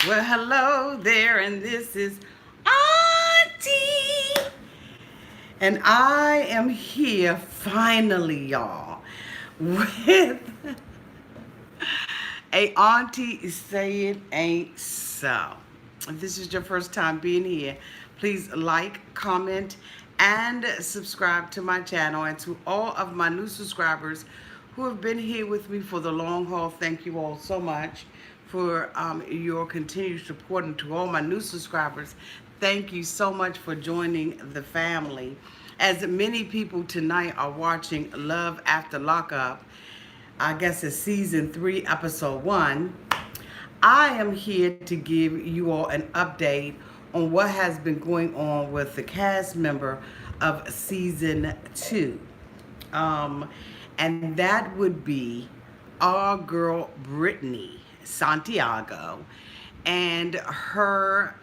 Well, hello there, and this is Auntie. And I am here finally, y'all, with a Auntie Say It Ain't So. If this is your first time being here, please like, comment, and subscribe to my channel. And to all of my new subscribers who have been here with me for the long haul, thank you all so much for your continued support. And to all my new subscribers, thank you so much for joining the family. As many people tonight are watching Love After Lockup, I guess it's season 3, episode 1. I am here to give you all an update on what has been going on with the cast member of season 2. And that would be our girl Brittany Santiago and her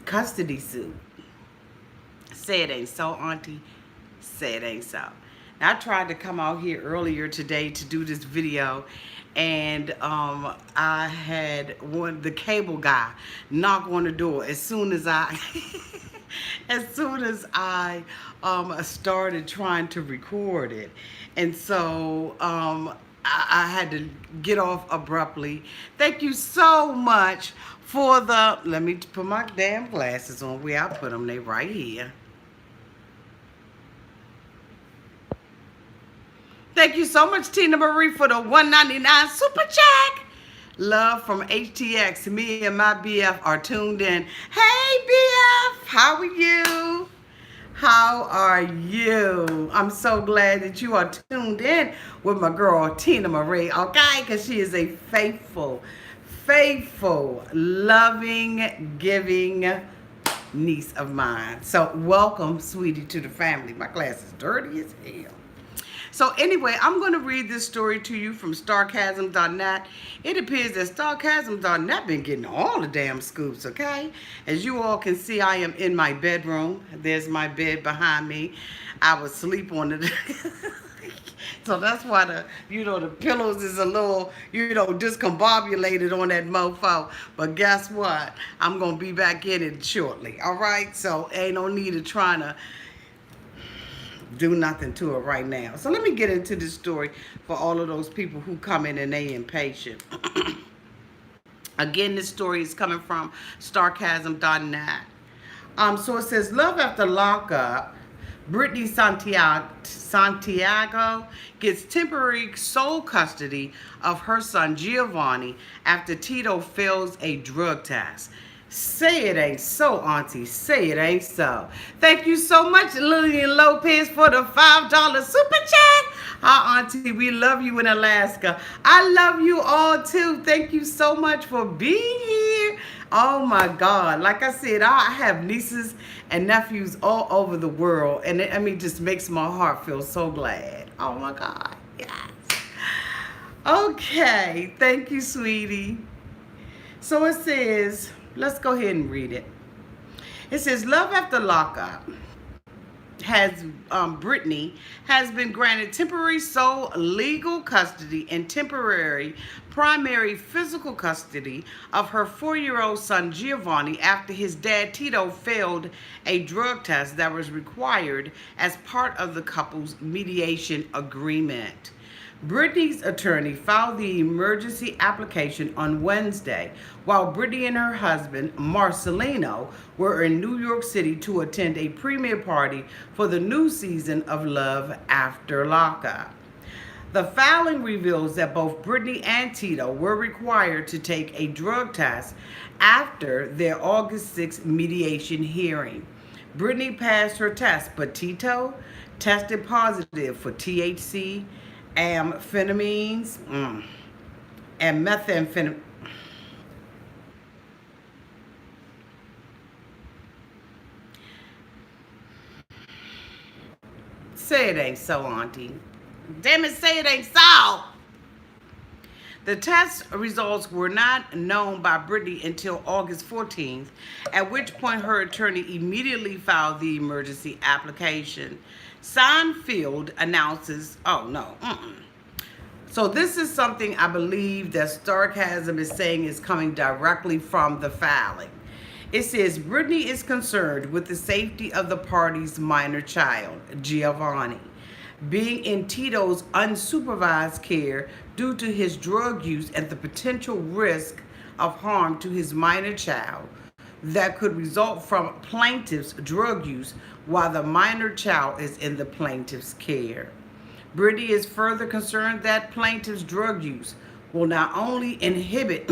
custody suit. Say it ain't so, Auntie. Say it ain't so. Now, I tried to come out here earlier today to do this video, and I had the cable guy knock on the door as soon as I started trying to record it, and so I had to get off abruptly. Thank you so much for the. Let me put my damn glasses on. Where I put them, they right here. Thank you so much, Tina Marie, for the $1.99 super chat. Love from HTX. Me and my BF are tuned in. Hey, BF, how are you? How are you? I'm so glad that you are tuned in with my girl, Tina Marie, okay? Because she is a faithful, loving, giving niece of mine. So welcome, sweetie, to the family. My glass is dirty as hell. So anyway, I'm going to read this story to you from Starcasm.net. It appears that Starcasm.net been getting all the damn scoops, okay? As you all can see, I am in my bedroom. There's my bed behind me. I was asleep on it. So that's why the pillows is a little, discombobulated on that mofo. But guess what? I'm going to be back in it shortly, all right? So ain't no need of trying to do nothing to it right now. So let me get into this story for all of those people who come in and they impatient. Again, this story is coming from Starcasm.net. So it says, Love After Lockup, Brittany Santiago gets temporary sole custody of her son Giovanni after Tito fails a drug test. Say it ain't so, Auntie. Say it ain't so. Thank you so much, Lillian Lopez, for the $5 super chat. Hi, Auntie. We love you in Alaska. I love you all, too. Thank you so much for being here. Oh, my God. Like I said, I have nieces and nephews all over the world. And it just makes my heart feel so glad. Oh, my God. Yes. Okay. Thank you, sweetie. So it says... Let's go ahead and read it. It says, Love After Lockup Brittany has been granted temporary sole legal custody and temporary primary physical custody of her 4-year-old son Giovanni after his dad Tito failed a drug test that was required as part of the couple's mediation agreement. Brittany's attorney filed the emergency application on Wednesday, while Brittany and her husband, Marcellino, were in New York City to attend a premiere party for the new season of Love After Lockup. The filing reveals that both Brittany and Tito were required to take a drug test after their August 6th mediation hearing. Brittany passed her test, but Tito tested positive for THC, amphetamines, and methamphetamine. Say it ain't so, Auntie. Damn it, say it ain't so. The test results were not known by Brittany until August 14th, at which point her attorney immediately filed the emergency application. Seinfeld announces, So this is something I believe that sarcasm is saying is coming directly from the filing. It says, Brittany is concerned with the safety of the party's minor child, Giovanni, being in Tito's unsupervised care due to his drug use and the potential risk of harm to his minor child that could result from plaintiff's drug use while the minor child is in the plaintiff's care. Brittany is further concerned that plaintiff's drug use will not only inhibit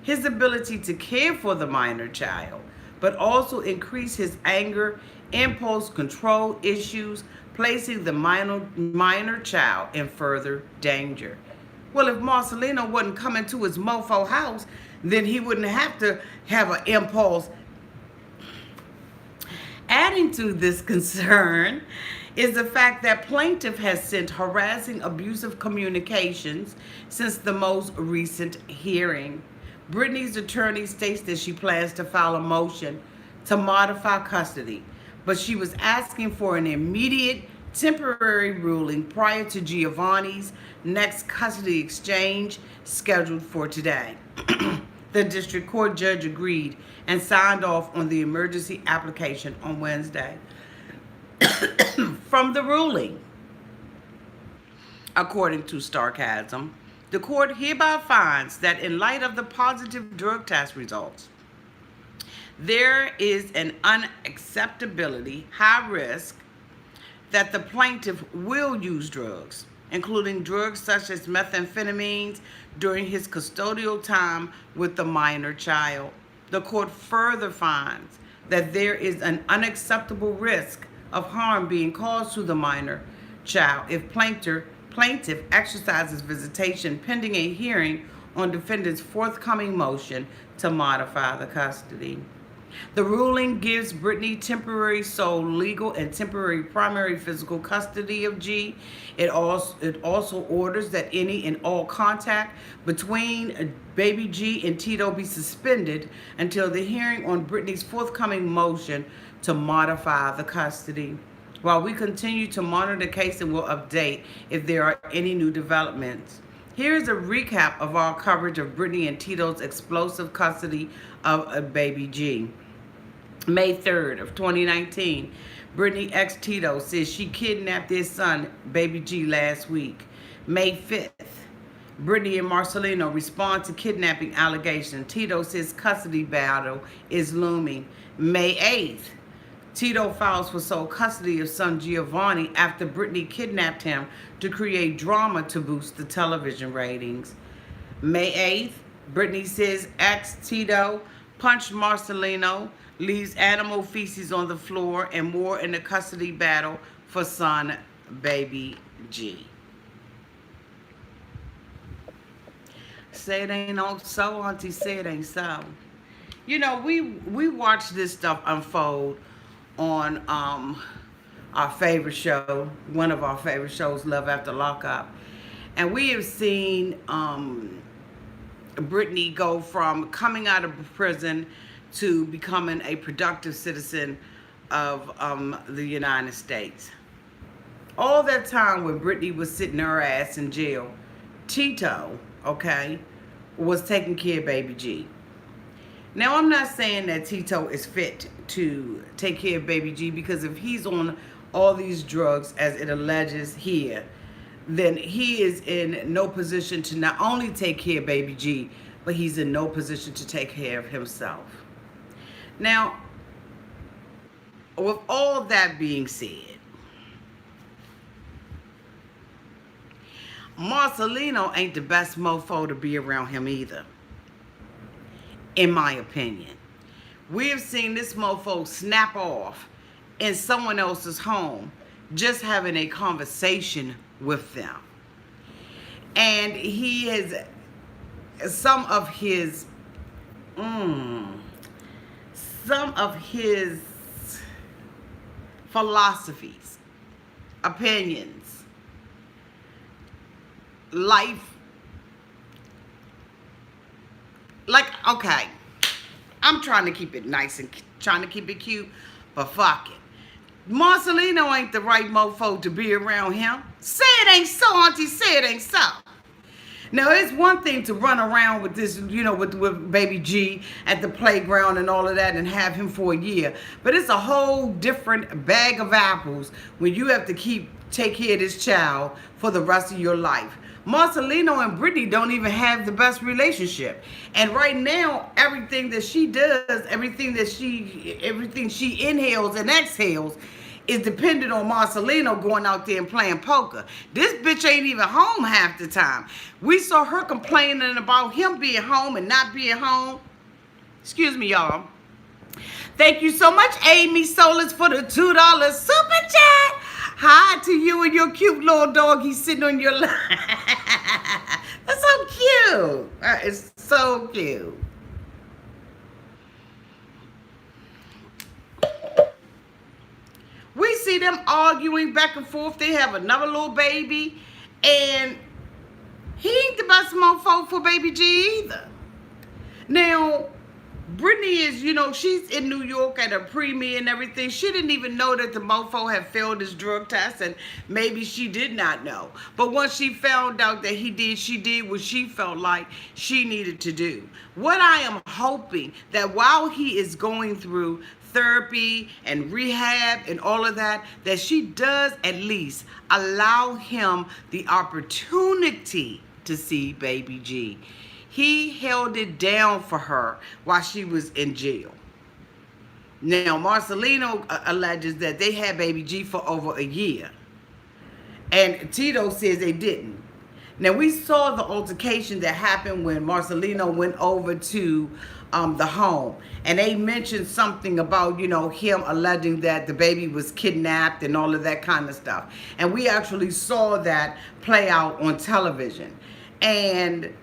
his ability to care for the minor child, but also increase his anger, impulse control issues, placing the minor child in further danger. Well, if Marcellino wasn't coming to his mofo house, then he wouldn't have to have an impulse. Adding to this concern is the fact that plaintiff has sent harassing, abusive communications since the most recent hearing. Brittany's attorney states that she plans to file a motion to modify custody, but she was asking for an immediate temporary ruling prior to Giovanni's next custody exchange scheduled for today. The district court judge agreed and signed off on the emergency application on Wednesday. From the ruling, according to Sarcasm, the court hereby finds that in light of the positive drug test results, there is an unacceptability high risk that the plaintiff will use drugs, including drugs such as methamphetamines, during his custodial time with the minor child. The court further finds that there is an unacceptable risk of harm being caused to the minor child if plaintiff exercises visitation pending a hearing on defendant's forthcoming motion to modify the custody. The ruling gives Brittany temporary sole legal and temporary primary physical custody of G. It also orders that any and all contact between baby G and Tito be suspended until the hearing on Brittany's forthcoming motion to modify the custody. While we continue to monitor the case and will update if there are any new developments. Here's a recap of our coverage of Brittany and Tito's explosive custody of baby G. May 3rd of 2019, Brittany ex Tito says she kidnapped their son, baby G, last week. May 5th, Brittany and Marcellino respond to kidnapping allegations. Tito says custody battle is looming. May 8th, Tito files for sole custody of son Giovanni after Brittany kidnapped him to create drama to boost the television ratings. May 8th, Brittany says ex-Tito punched Marcellino, leaves animal feces on the floor, and more in the custody battle for son baby G. Say it ain't no so, auntie, say it ain't so. You know, we watch this stuff unfold on our favorite show, one of our favorite shows, Love After Lockup. And we have seen Brittany go from coming out of prison to becoming a productive citizen of the United States. All that time when Brittany was sitting her ass in jail, Tito, okay, was taking care of baby G. Now, I'm not saying that Tito is fit to take care of baby G, because if he's on all these drugs, as it alleges here, then he is in no position to not only take care of baby G, but he's in no position to take care of himself. Now, with all that being said, Marcellino ain't the best mofo to be around him either, in my opinion. We have seen this mofo snap off in someone else's home, just having a conversation with them. And he has some of his philosophies, opinions, life. Like, okay, I'm trying to keep it nice and trying to keep it cute, but fuck it. Marcellino ain't the right mofo to be around him. Say it ain't so, auntie, say it ain't so. Now, it's one thing to run around with this, with baby G at the playground and all of that and have him for a year. But it's a whole different bag of apples when you have to take care of this child for the rest of your life. Marcellino and Brittany don't even have the best relationship. And right now, everything that she does, everything she inhales and exhales is dependent on Marcellino going out there and playing poker. This bitch ain't even home half the time. We saw her complaining about him being home and not being home. Excuse me, y'all. Thank you so much, Amy Solis, for the $2 super chat. Hi to you and your cute little doggy sitting on your lap. That's so cute. It's so cute. We see them arguing back and forth. They have another little baby. And he ain't the best mofo for baby G either. Now, Brittany is, she's in New York at a premiere and everything. She didn't even know that the mofo had failed his drug test, and maybe she did not know. But once she found out that she did what she felt like she needed to do. What I am hoping that while he is going through therapy and rehab and all of that she does at least allow him the opportunity to see baby G. He held it down for her while she was in jail. Now, Marcellino alleges that they had baby G for over a year. And Tito says they didn't. Now, we saw the altercation that happened when Marcellino went over to the home. And they mentioned something about, him alleging that the baby was kidnapped and all of that kind of stuff. And we actually saw that play out on television. And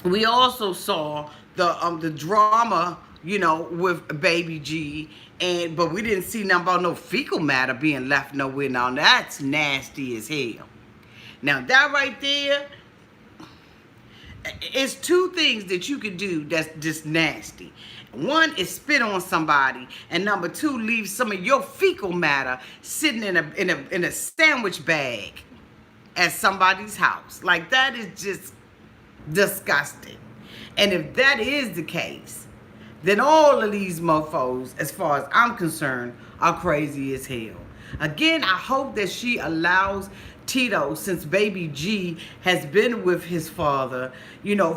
we also saw the drama, with baby G, but we didn't see nothing about no fecal matter being left nowhere. Now that's nasty as hell. Now that right there is two things that you could do that's just nasty. One is spit on somebody, and number two, leave some of your fecal matter sitting in a sandwich bag at somebody's house. Like, that is just disgusting. And if that is the case, then all of these mofos, as far as I'm concerned, are crazy as hell. Again, I hope that she allows Tito, since baby G has been with his father,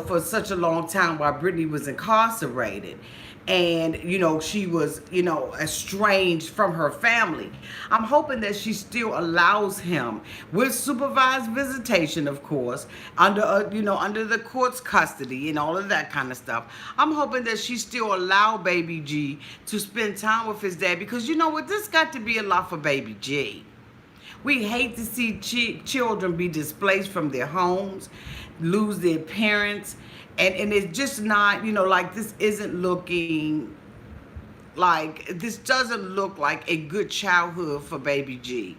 for such a long time while Brittany was incarcerated. And, she was, estranged from her family. I'm hoping that she still allows him, with supervised visitation, of course, under the court's custody and all of that kind of stuff. I'm hoping that she still allow baby G to spend time with his dad, because you know what? This got to be a lot for baby G. We hate to see children be displaced from their homes, lose their parents. And it's just not, this doesn't look like a good childhood for baby G.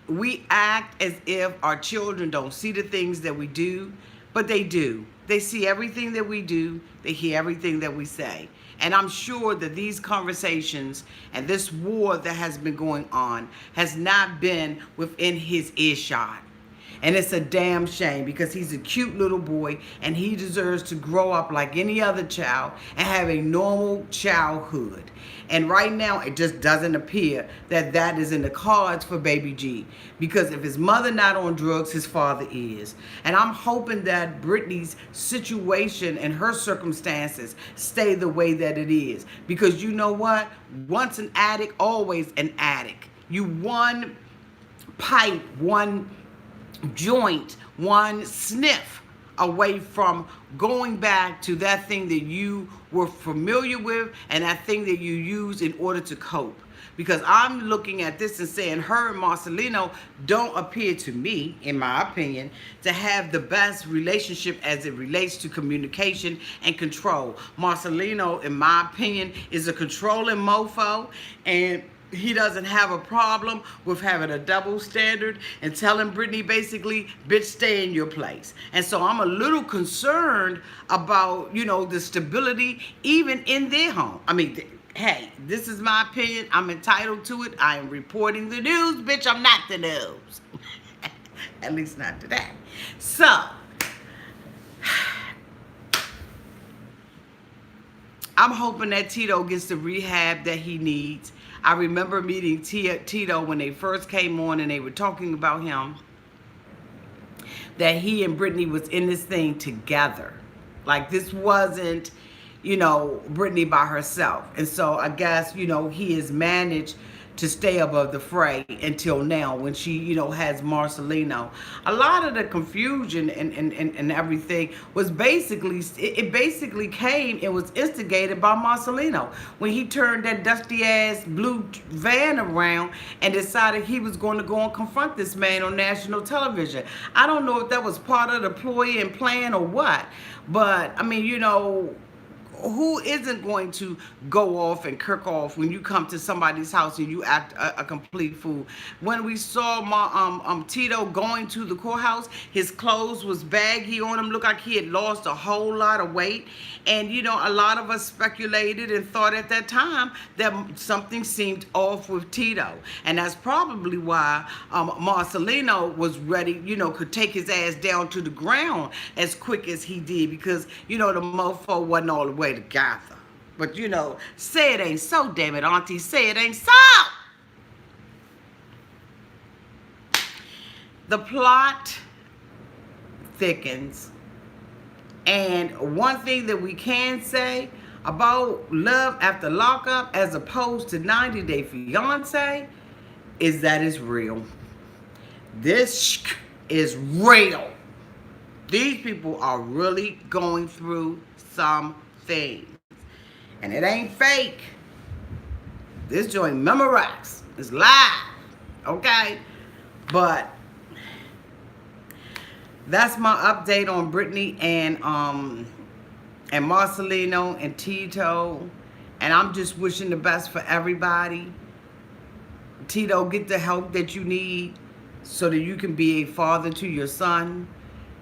We act as if our children don't see the things that we do, but they do. They see everything that we do. They hear everything that we say. And I'm sure that these conversations and this war that has been going on has not been within his earshot. And it's a damn shame, because he's a cute little boy and he deserves to grow up like any other child and have a normal childhood. And right now, it just doesn't appear that that is in the cards for baby G, because if his mother not on drugs, his father is. And I'm hoping that Brittany's situation and her circumstances stay the way that it is, because you know what? Once an addict, always an addict. You one pipe, one joint, one sniff away from going back to that thing that you were familiar with and that thing that you use in order to cope. Because I'm looking at this and saying her and Marcellino don't appear to me, in my opinion, to have the best relationship as it relates to communication and control. Marcellino, in my opinion, is a controlling mofo, and he doesn't have a problem with having a double standard and telling Brittany basically, bitch, stay in your place. And so I'm a little concerned about, the stability even in their home. I mean, hey, this is my opinion. I'm entitled to it. I am reporting the news, bitch. I'm not the news. At least not today. So, I'm hoping that Tito gets the rehab that he needs. I remember meeting Tito when they first came on and they were talking about him, that he and Brittany was in this thing together. Like, this wasn't, Brittany by herself. And so I guess, he has managed to stay above the fray until now when she, has Marcellino. A lot of the confusion and everything was basically, it basically was instigated by Marcellino when he turned that dusty ass blue van around and decided he was going to go and confront this man on national television. I don't know if that was part of the ploy and plan or what, but I mean, who isn't going to go off and kirk off when you come to somebody's house and you act a complete fool? When we saw Tito going to the courthouse, his clothes was baggy on him, looked like he had lost a whole lot of weight. And, a lot of us speculated and thought at that time that something seemed off with Tito. And that's probably why Marcellino was ready, could take his ass down to the ground as quick as he did, because, the mofo wasn't all the way together. But, say it ain't so, damn it, auntie, say it ain't so. The plot thickens. And one thing that we can say about Love After Lockup as opposed to 90 Day Fiance is that it's real. This is real. These people are really going through some things. And it ain't fake. This joint memorized. It's live. Okay? But that's my update on Brittany and Marcellino and Tito. And I'm just wishing the best for everybody. Tito, get the help that you need so that you can be a father to your son.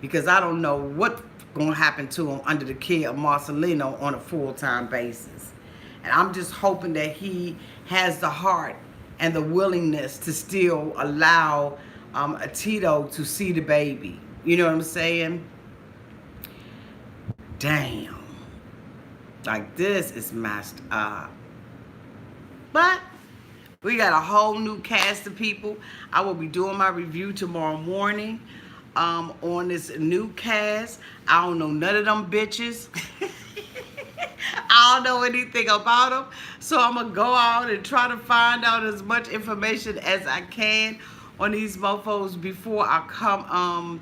Because I don't know what's going to happen to him under the care of Marcellino on a full-time basis. And I'm just hoping that he has the heart and the willingness to still allow Tito to see the baby. You know what I'm saying? Damn. Like, this is messed up. But we got a whole new cast of people. I will be doing my review tomorrow morning on this new cast. I don't know none of them bitches. I don't know anything about them. So I'm going to go out and try to find out as much information as I can on these mofos before I come,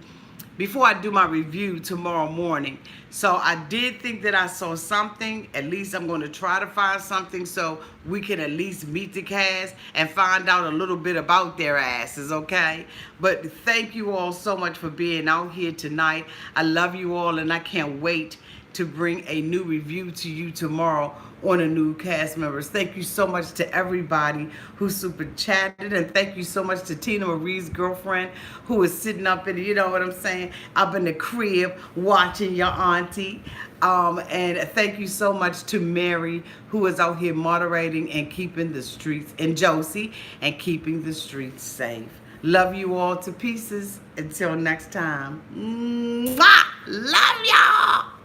before I do my review tomorrow morning. So I did think that I saw something. At least I'm going to try to find something so we can at least meet the cast and find out a little bit about their asses, okay? But thank you all so much for being out here tonight. I love you all, and I can't wait to bring a new review to you tomorrow on a new cast members. Thank you so much to everybody who super chatted, and thank you so much to Tina Marie's girlfriend who is sitting up in, you know what I'm saying, up in the crib watching your auntie. And thank you so much to Mary, who is out here moderating and keeping the streets, and Josie, and keeping the streets safe. Love you all to pieces. Until next time. Mwah! Love y'all.